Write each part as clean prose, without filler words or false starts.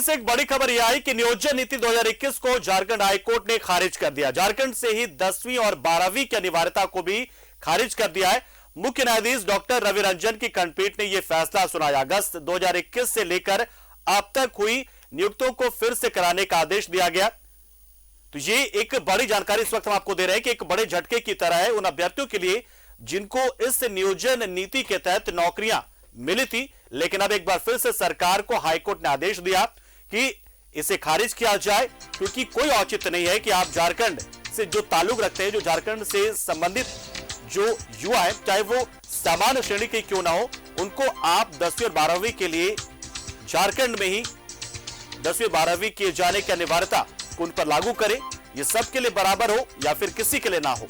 से एक बड़ी खबर यह आई कि नियोजन नीति 2021 को झारखंड हाईकोर्ट ने खारिज कर दिया। झारखंड से ही 10वीं और 12वीं की अनिवार्यता को भी खारिज कर दिया है। मुख्य न्यायाधीश डॉक्टर रवि रंजन की खंडपीठ ने यह फैसला सुनाया। अगस्त 2021 से लेकर अब तक हुई नियुक्तियों को फिर से कराने का आदेश दिया गया। तो ये एक बड़ी जानकारी इस वक्त हम आपको दे रहे हैं कि एक बड़े झटके की तरह है उन अभ्यर्थियों के लिए जिनको इस नियोजन नीति के तहत नौकरियां मिली थी, लेकिन अब एक बार फिर से सरकार को हाईकोर्ट ने आदेश दिया कि इसे खारिज किया जाए, क्योंकि कोई औचित्य नहीं है कि आप झारखंड से जो ताल्लुक रखते हैं, जो झारखंड से संबंधित जो युवा है, चाहे वो सामान्य श्रेणी के क्यों ना हो, उनको आप 10वीं और 12वीं के लिए झारखंड में ही 10वीं और 12वीं किए जाने की अनिवार्यता को उन पर लागू करें। ये सबके लिए बराबर हो या फिर किसी के लिए ना हो।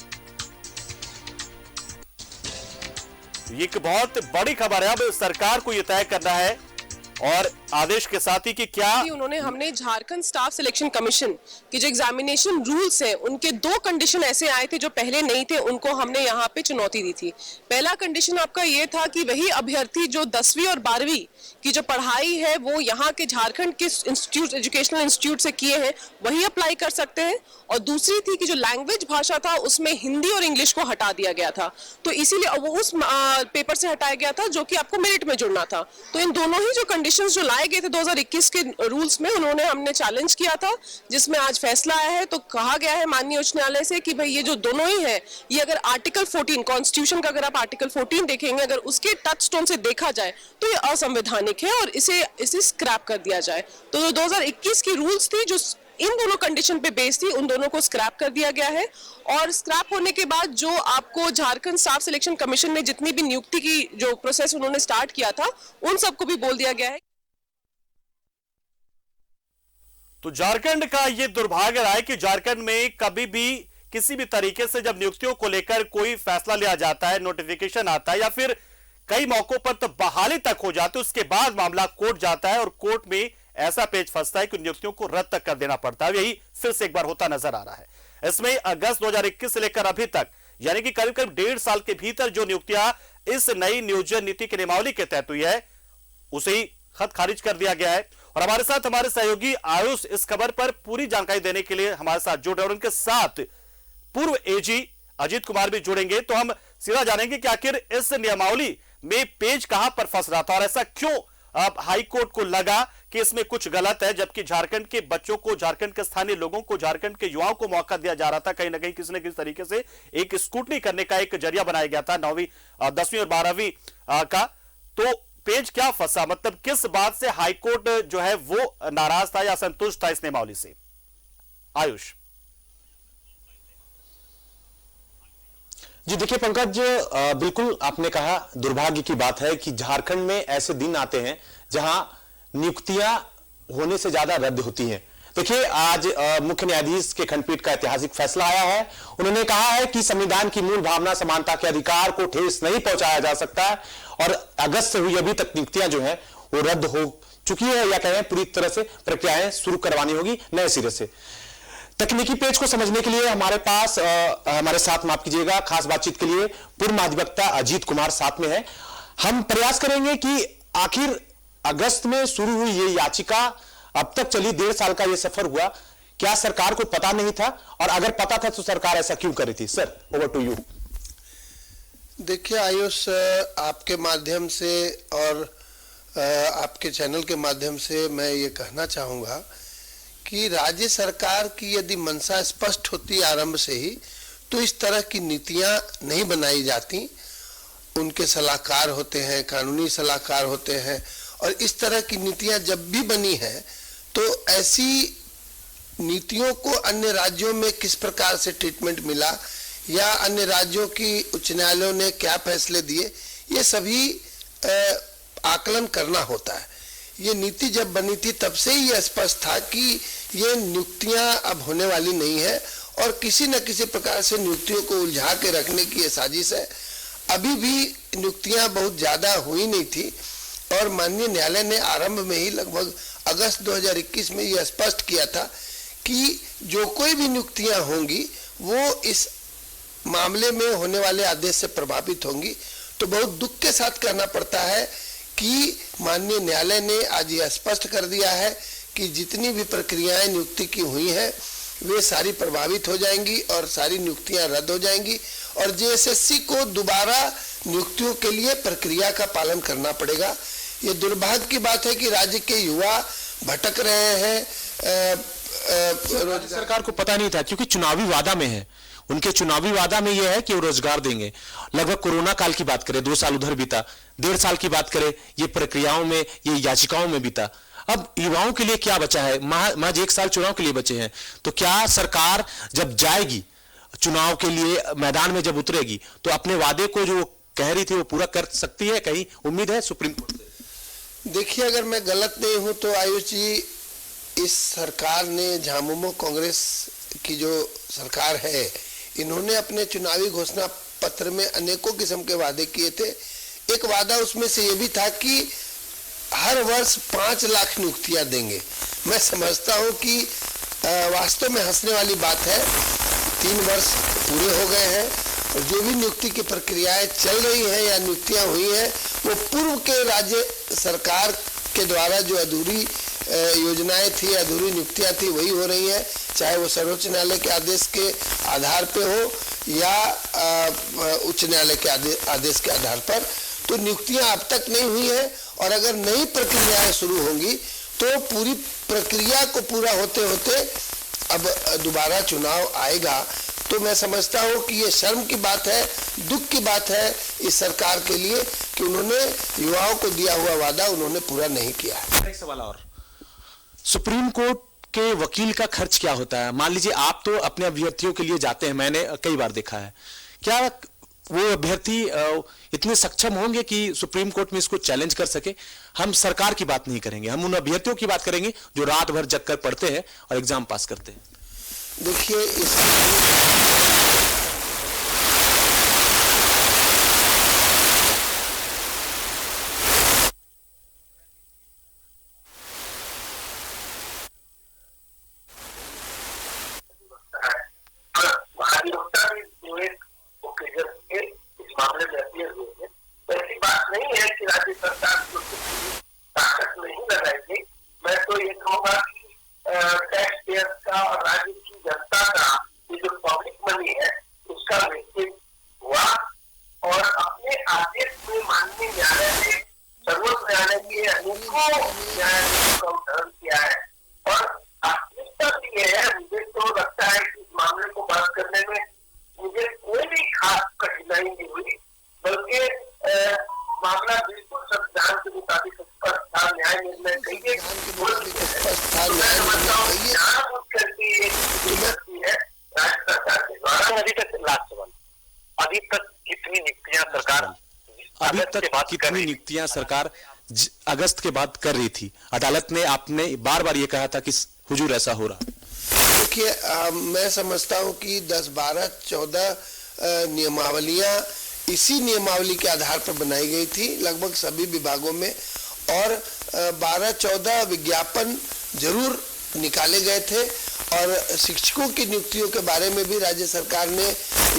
ये एक बहुत बड़ी खबर है। अब सरकार को यह तय करना है और आदेश के साथ ही कि क्या हमने झारखंड स्टाफ सिलेक्शन कमीशन की जो एग्जामिनेशन रूल्स हैं, उनके 2 कंडीशन ऐसे आए थे जो पहले नहीं थे, उनको हमने यहाँ पे चुनौती दी थी। पहला कंडीशन आपका ये था कि वही अभ्यर्थी जो 10वीं और 12वीं की जो पढ़ाई है वो यहाँ के झारखंड के इंस्टीट्यूट, एजुकेशनल इंस्टीट्यूट से किए हैं, वही अप्लाई कर सकते हैं। और दूसरी थी कि जो लैंग्वेज भाषा था उसमें हिंदी और इंग्लिश को हटा दिया गया था, तो इसीलिए वो उस पेपर से हटाया गया था जो कि आपको मेरिट में जुड़ना था। तो इन दोनों ही जो कंडीशंस जो लाए गए थे 2021 के रूल्स में, हमने चैलेंज किया था, जिसमें आज फैसला आया है। तो कहा गया है माननीय उच्च न्यायालय से कि भाई ये जो दोनों ही है, ये अगर आर्टिकल 14 कॉन्स्टिट्यूशन का अगर आप आर्टिकल 14 देखेंगे, अगर उसके टच स्टोन से देखा जाए तो ये असंवैधानिक है और इसे स्क्रैप कर दिया जाए। तो जो 2021 की रूल्स थी जो इन दोनों कंडीशन पे बेस्ड थी, उन दोनों को स्क्रैप कर दिया गया है। और स्क्रैप होने के बाद जो आपको झारखंड स्टाफ सिलेक्शन कमीशन ने जितनी भी नियुक्ति की जो प्रोसेस उन्होंने स्टार्ट किया था, उन सबको भी बोल दिया गया है। तो झारखंड का यह दुर्भाग्य रहा है कि झारखंड में कभी भी किसी भी तरीके से जब नियुक्तियों को लेकर कोई फैसला लिया जाता है, नोटिफिकेशन आता है या फिर कई मौकों पर तो बहाली तक हो जाती है, उसके बाद मामला कोर्ट जाता है और कोर्ट में ऐसा पेच फंसता है कि नियुक्तियों को रद्द तक कर देना पड़ता है। यही फिर से एक बार होता नजर आ रहा है। इसमें अगस्त 2021 से लेकर अभी तक यानी कि करीब करीब 1.5 साल के भीतर जो नियुक्तियां इस नई नियोजन नीति की नियमावली के तहत हुई है, उसे ही खत खारिज कर दिया गया है। और हमारे साथ हमारे सहयोगी आयुष इस खबर पर पूरी जानकारी देने के लिए हमारे साथ जुड़े और उनके साथ पूर्व एजी अजीत कुमार भी जुड़ेंगे। तो हम सीधा जानेंगे कि आखिर इस नियमावली में पेज कहां पर फंस रहा था और ऐसा क्यों अब हाई कोर्ट को लगा कि इसमें कुछ गलत है, जबकि झारखंड के बच्चों को, झारखंड के स्थानीय लोगों को, झारखंड के युवाओं को मौका दिया जा रहा था। कहीं ना कहीं किसी न किसी तरीके से एक स्क्रूटनी करने का एक जरिया बनाया गया था 9वीं, 10वीं और 12वीं का। तो पेज क्या फंसा, मतलब किस बात से हाईकोर्ट जो है वो नाराज था या संतुष्ट था इस नियमावली से? आयुष जी देखिए पंकज, बिल्कुल आपने कहा, दुर्भाग्य की बात है कि झारखंड में ऐसे दिन आते हैं जहां नियुक्तियां होने से ज्यादा रद्द होती हैं। देखिए आज मुख्य न्यायाधीश के खंडपीठ का ऐतिहासिक फैसला आया है। उन्होंने कहा है कि संविधान की मूल भावना समानता के अधिकार को ठेस नहीं पहुंचाया जा सकता है और अगस्त से हुई अभी तक नियुक्तियां जो है वो रद्द हो चुकी है, या कहें पूरी तरह से प्रक्रियाएं शुरू करवानी होगी नए सिरे से। तकनीकी पेज को समझने के लिए हमारे पास हमारे साथ, माफ कीजिएगा, खास बातचीत के लिए पूर्व महाधिवक्ता अजीत कुमार साथ में है। हम प्रयास करेंगे कि आखिर अगस्त में शुरू हुई ये याचिका अब तक चली, 1.5 साल का ये सफर हुआ, क्या सरकार को पता नहीं था, और अगर पता था तो सरकार ऐसा क्यों कर रही थी? Sir, over to you. देखिए आयुष, आपके माध्यम से और आपके चैनल के माध्यम से मैं ये कहना चाहूंगा कि राज्य सरकार की यदि मंशा स्पष्ट होती आरंभ से ही, तो इस तरह की नीतियां नहीं बनाई जाती। उनके सलाहकार होते हैं, कानूनी सलाहकार होते हैं, और इस तरह की नीतियां जब भी बनी हैं तो ऐसी नीतियों को अन्य राज्यों में किस प्रकार से ट्रीटमेंट मिला या अन्य राज्यों की उच्च न्यायालयों ने क्या फैसले दिए, ये सभी आकलन करना होता है। ये नीति जब बनी थी तब से ही यह स्पष्ट था कि ये नियुक्तियां अब होने वाली नहीं है और किसी न किसी प्रकार से नियुक्तियों को उलझा के रखने की ये साजिश है। अभी भी नियुक्तियां बहुत ज्यादा हुई नहीं थी और माननीय न्यायालय ने आरंभ में ही लगभग अगस्त 2021 में यह स्पष्ट किया था कि जो कोई भी नियुक्तियां होंगी वो इस मामले में होने वाले आदेश से प्रभावित होंगी। तो बहुत दुख के साथ कहना पड़ता है कि माननीय न्यायालय ने आज यह स्पष्ट कर दिया है कि जितनी भी प्रक्रियाएं नियुक्ति की हुई हैं वे सारी प्रभावित हो जाएंगी और सारी नियुक्तियां रद्द हो जाएंगी और जेएसएससी को दोबारा नियुक्तियों के लिए प्रक्रिया का पालन करना पड़ेगा। ये दुर्भाग्य की बात है कि राज्य के युवा भटक रहे हैं। राज्य सरकार को पता नहीं था क्योंकि चुनावी वादा में है, उनके चुनावी वादा में यह है कि वो रोजगार देंगे। लगभग कोरोना काल की बात करें 2 साल उधर बीता, 1.5 साल की बात करें ये प्रक्रियाओं में, ये याचिकाओं में बीता। अब युवाओं के लिए क्या बचा है? महज 1 साल चुनाव के लिए बचे हैं। तो क्या सरकार जब जाएगी चुनाव के लिए मैदान में, जब उतरेगी तो अपने वादे को जो कह रही थी वो पूरा कर सकती है? कहीं उम्मीद है सुप्रीम कोर्ट से? देखिए, अगर मैं गलत नहीं हूं तो आयुष जी, इस सरकार ने, झामुमो कांग्रेस की जो सरकार है, इन्होंने अपने चुनावी घोषणा पत्र में अनेकों किस्म के वादे किए थे। एक वादा उसमें से ये भी था कि हर वर्ष 5 लाख नियुक्तियां देंगे। मैं समझता हूं कि वास्तव में हंसने वाली बात है, 3 वर्ष पूरे हो गए हैं और जो भी नियुक्ति की प्रक्रियाएं चल रही हैं या नियुक्तियां हुई हैं वो पूर्व के राज्य सरकार के द्वारा जो अधूरी योजनाएं थी, अधूरी नियुक्तियां थी, वही हो रही हैं, चाहे वो सर्वोच्च न्यायालय के आदेश के आधार पे हो या उच्च न्यायालय के आदेश के आधार पर। तो नियुक्तियां अब तक नहीं हुई है और अगर नई प्रक्रियाएं शुरू होंगी तो पूरी प्रक्रिया को पूरा होते होते अब दोबारा चुनाव आएगा। तो मैं समझता हूं कि ये शर्म की बात है, दुख की बात है इस सरकार के लिए कि उन्होंने युवाओं को दिया हुआ वादा उन्होंने पूरा नहीं किया है। एक सवाल और, सुप्रीम कोर्ट के वकील का खर्च क्या होता है? मान लीजिए आप तो अपने अभ्यर्थियों के लिए जाते हैं, मैंने कई बार देखा है, क्या वो अभ्यर्थी इतने सक्षम होंगे कि सुप्रीम कोर्ट में इसको चैलेंज कर सके? हम सरकार की बात नहीं करेंगे, हम उन अभ्यर्थियों की बात करेंगे जो रात भर जग कर पढ़ते हैं और एग्जाम पास करते हैं। देखिए, इस मामले में अपियर हुए हैं, तो ऐसी बात नहीं है कि राज्य सरकार को ताकत नहीं लगाएगी। मैं तो ये कहूँगा कि टैक्स पेयर का और राज्य की जनता का ये जो पब्लिक मनी है उसका वेस्टेज हुआ और अपने आदेश में माननीय न्यायालय ने, सर्वोच्च न्यायालय के अनेकों न्यायाधीशों का उदाहरण किया है और वास्तविकता भी ये है। मुझे तो लगता है कि इस मामले को बात करने में मुझे कोई भी खास कठिनाई नहीं हुई, बल्कि मामला बिल्कुल संविधान के मुताबिक स्पष्ट था। न्याय निर्णय कहिए है राज्य सरकार के द्वारा। अभी तक लास्ट सवाल, अभी तक कितनी नियुक्तियां सरकार कितनी नियुक्तियां सरकार अगस्त के बाद कर रही थी? अदालत ने, आपने बार बार ये कहा था कि हुजूर ऐसा हो रहा। देखिए, मैं समझता हूं कि 10, 12, 14 नियमावलियां इसी नियमावली के आधार पर बनाई गई थी लगभग सभी विभागों में और 12-14 विज्ञापन जरूर निकाले गए थे और शिक्षकों की नियुक्तियों के बारे में भी राज्य सरकार ने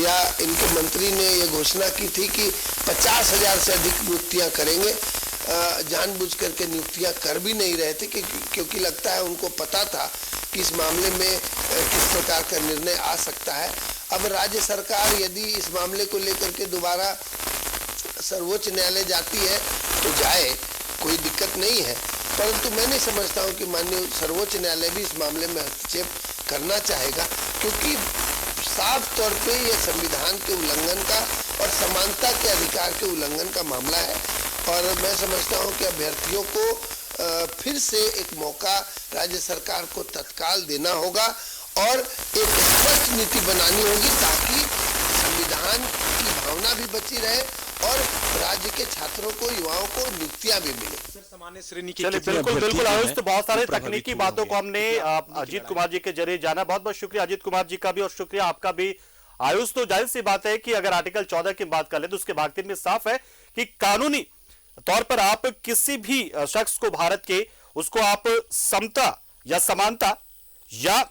या इनके मंत्री ने ये घोषणा की थी कि 50,000 से अधिक नियुक्तियां करेंगे। जानबूझ करके नियुक्तियां कर भी नहीं रहे थे क्योंकि लगता है उनको पता था कि इस मामले में किस प्रकार का निर्णय आ सकता है। अब राज्य सरकार यदि इस मामले को लेकर के दोबारा सर्वोच्च न्यायालय जाती है तो जाए, कोई दिक्कत नहीं है, परंतु मैं नहीं समझता हूं कि माननीय सर्वोच्च न्यायालय भी इस मामले में हस्तक्षेप करना चाहेगा क्योंकि साफ तौर पे ये संविधान के उल्लंघन का और समानता के अधिकार के उल्लंघन का मामला है और मैं समझता हूं कि अभ्यर्थियों को फिर से एक मौका राज्य सरकार को तत्काल देना होगा और एक स्पष्ट नीति बनानी होगी ताकि संविधान की भावना भी बची रहे और राज्य के छात्रों को, युवाओं को नियुक्तियां भी मिले। सर, सामान्य श्रेणी की बिल्कुल आयुष, तो बहुत सारे तकनीकी बातों को हमने अजीत कुमार जी के जरिए जाना। बहुत बहुत शुक्रिया अजीत कुमार जी का भी और शुक्रिया आपका भी आयुष। तो जाहिर सी बात है कि अगर आर्टिकल 14 की बात कर ले तो उसके भाग 3 में साफ है कि कानूनी तौर पर आप किसी भी शख्स को भारत के, उसको आप समता या समानता या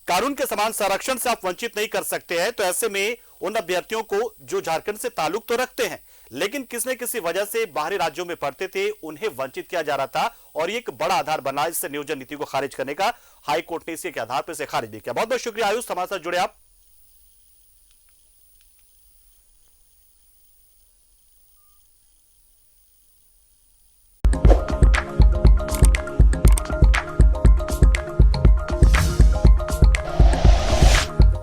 कानून के समान संरक्षण से आप वंचित नहीं कर सकते हैं। तो ऐसे में उन अभ्यर्थियों को जो झारखंड से ताल्लुक तो रखते हैं लेकिन किसी न किसी वजह से बाहरी राज्यों में पढ़ते थे, उन्हें वंचित किया जा रहा था और ये एक बड़ा आधार बना इससे नियोजन नीति को खारिज करने का। हाई कोर्ट ने इसी के आधार पर इसे खारिज भी किया। बहुत बहुत शुक्रिया आयुष, हमारे साथ जुड़े आप।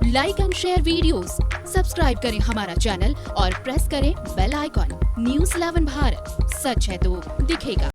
Like and share videos, subscribe करें हमारा चैनल और प्रेस करें बेल आइकॉन। न्यूज़ 11 भारत, सच है तो दिखेगा।